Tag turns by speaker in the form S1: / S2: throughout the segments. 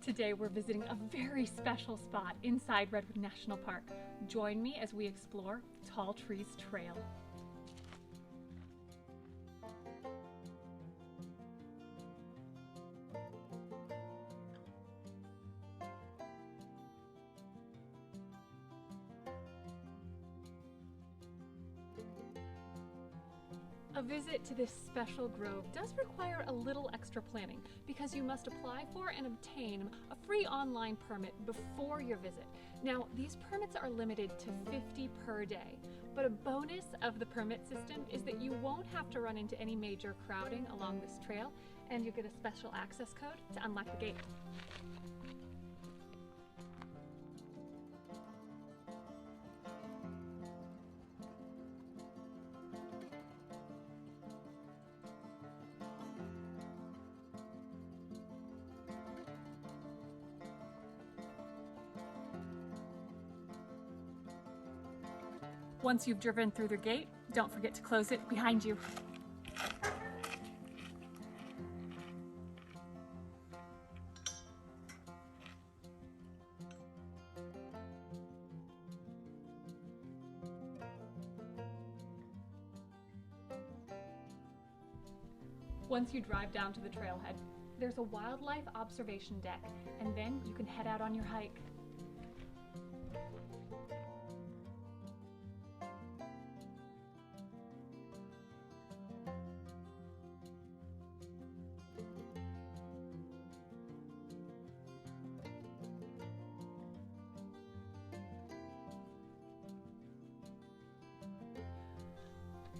S1: Today we're visiting a very special spot inside Redwood National Park. Join me as we explore Tall Trees Trail. A visit to this special grove does require a little extra planning because you must apply for and obtain a free online permit before your visit. Now, these permits are limited to 50 per day, but a bonus of the permit system is that you won't have to run into any major crowding along this trail, and you get a special access code to unlock the gate. Once you've driven through the gate, don't forget to close it behind you. Once you drive down to the trailhead, there's a wildlife observation deck, and then you can head out on your hike.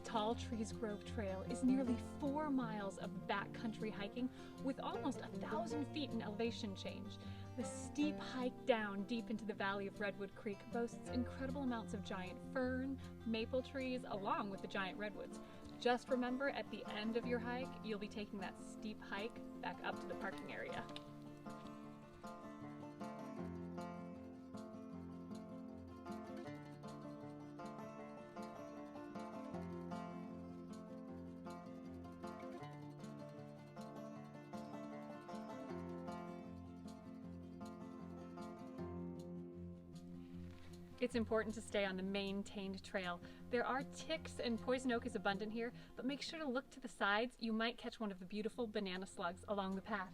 S1: Tall Trees Grove Trail is nearly 4 miles of backcountry hiking with almost 1,000 feet in elevation change. The steep hike down deep into the valley of Redwood Creek boasts incredible amounts of giant fern, maple trees, along with the giant redwoods. Just remember, at the end of your hike, you'll be taking that steep hike back up to the parking area. It's important to stay on the maintained trail. There are ticks and poison oak is abundant here, but make sure to look to the sides. You might catch one of the beautiful banana slugs along the path.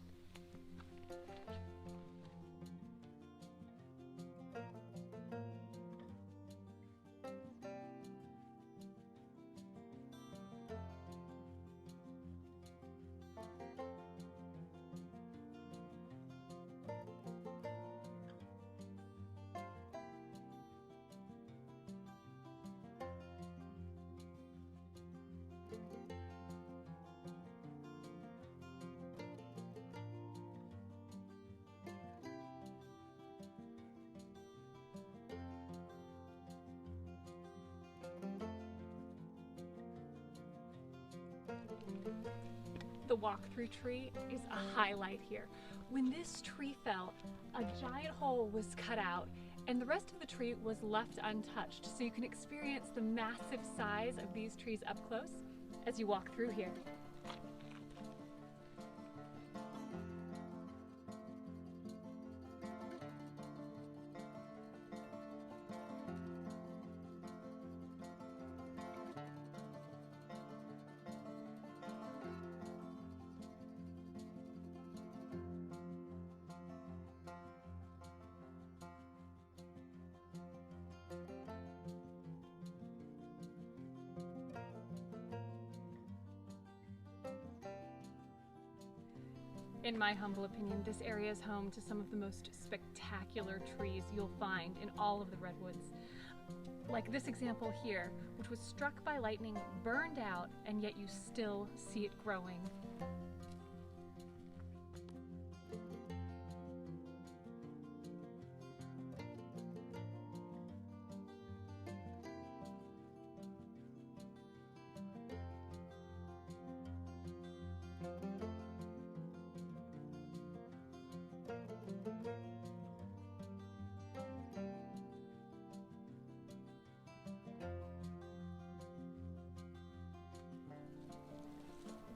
S1: The walk-through tree is a highlight here. When this tree fell, a giant hole was cut out and the rest of the tree was left untouched, so you can experience the massive size of these trees up close as you walk through here. In my humble opinion, this area is home to some of the most spectacular trees you'll find in all of the redwoods. Like this example here, which was struck by lightning, burned out, and yet you still see it growing.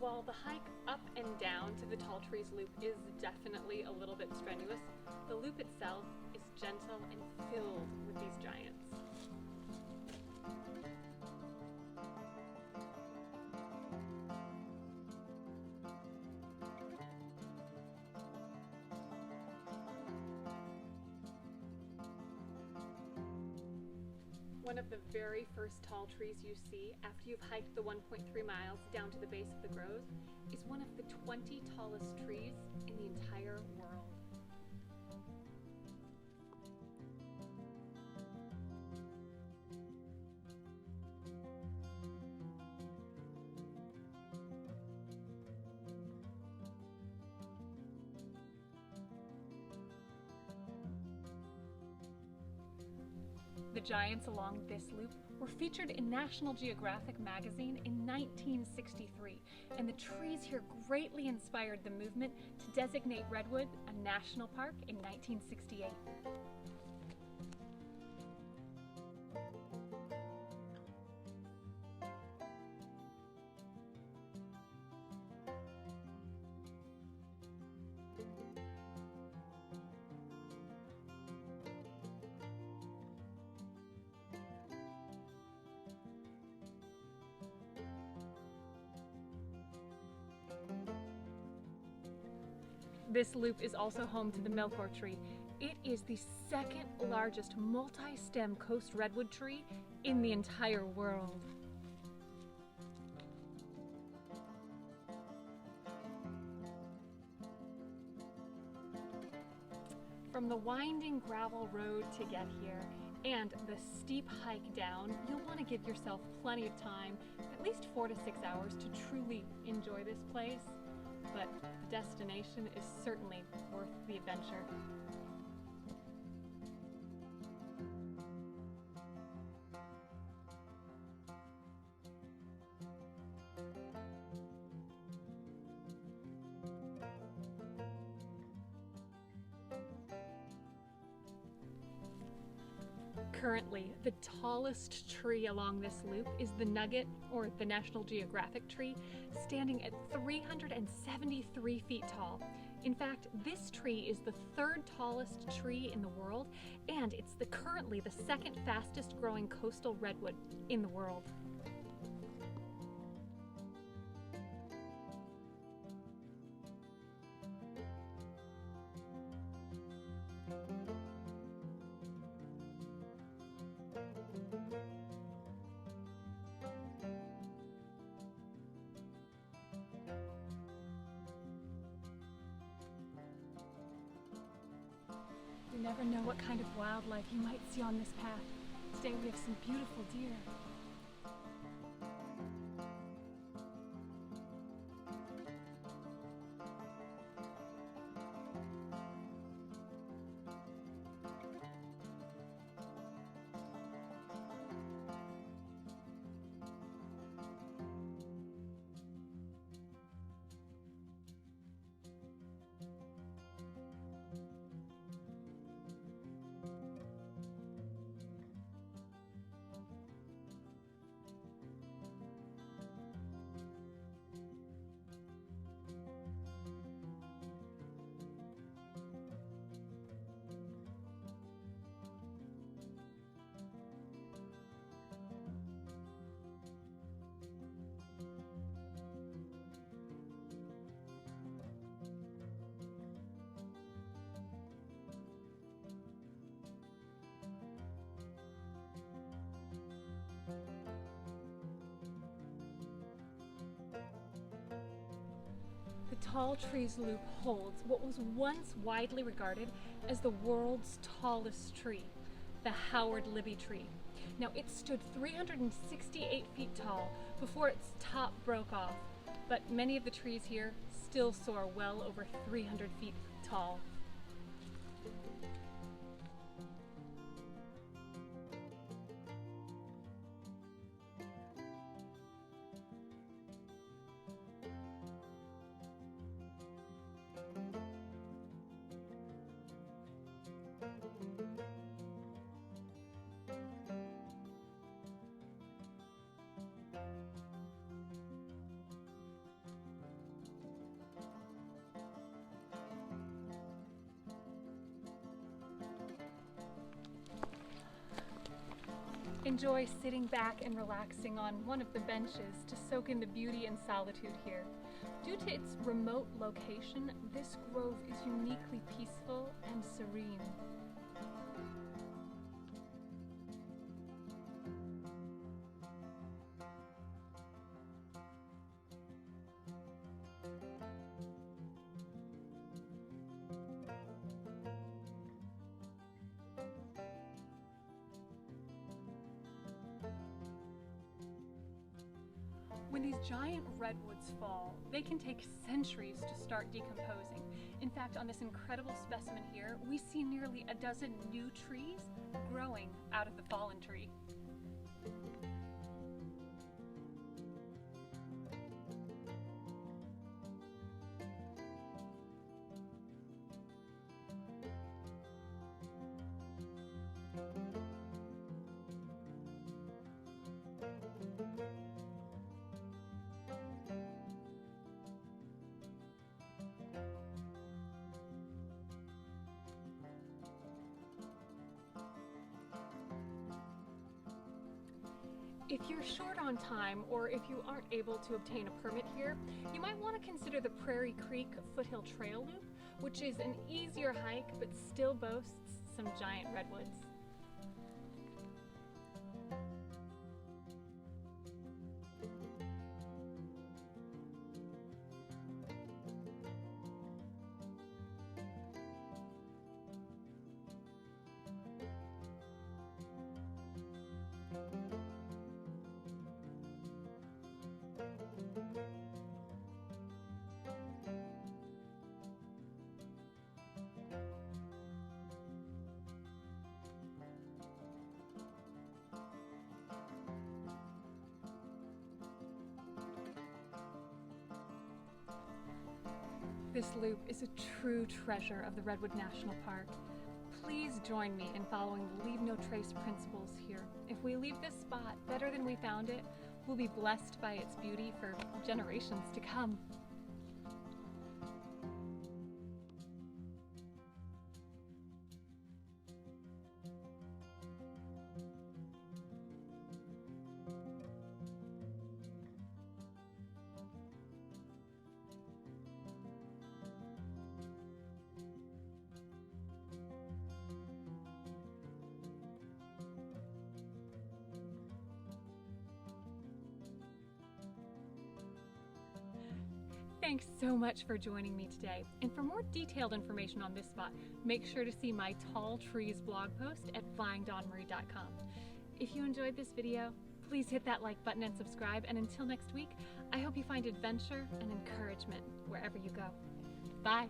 S1: While the hike up and down to the Tall Trees Loop is definitely a little bit strenuous, the loop itself is gentle and filled with these giants. One of the very first tall trees you see after you've hiked the 1.3 miles down to the base of the grove is one of the 20 tallest trees in the entire world. The giants along this loop were featured in National Geographic Magazine in 1963, and the trees here greatly inspired the movement to designate Redwood a national park in 1968. This loop is also home to the milkor tree. It is the second largest multi-stem coast redwood tree in the entire world. From the winding gravel road to get here and the steep hike down, you'll want to give yourself plenty of time, at least 4 to 6 hours, to truly enjoy this place. But the destination is certainly worth the adventure. Currently, the tallest tree along this loop is the nugget, or the National Geographic tree, standing at 373 feet tall. In fact, this tree is the third tallest tree in the world, and it's currently the second fastest growing coastal redwood in the world. You never know what kind of wildlife you might see on this path. Today we have some beautiful deer. The Tall Trees Loop holds what was once widely regarded as the world's tallest tree, the Howard Libby tree. Now, it stood 368 feet tall before its top broke off, but many of the trees here still soar well over 300 feet tall. Enjoy sitting back and relaxing on one of the benches to soak in the beauty and solitude here. Due to its remote location, this grove is uniquely peaceful and serene. When these giant redwoods fall, they can take centuries to start decomposing. In fact, on this incredible specimen here, we see nearly a dozen new trees growing out of the fallen tree. If you're short on time, or if you aren't able to obtain a permit here, you might want to consider the Prairie Creek Foothill Trail Loop, which is an easier hike but still boasts some giant redwoods. This loop is a true treasure of the Redwood National Park. Please join me in following the Leave No Trace principles here. If we leave this spot better than we found it, we'll be blessed by its beauty for generations to come. Thanks so much for joining me today. And for more detailed information on this spot, make sure to see my Tall Trees blog post at flyingdawnmarie.com. If you enjoyed this video, please hit that like button and subscribe. And until next week, I hope you find adventure and encouragement wherever you go. Bye.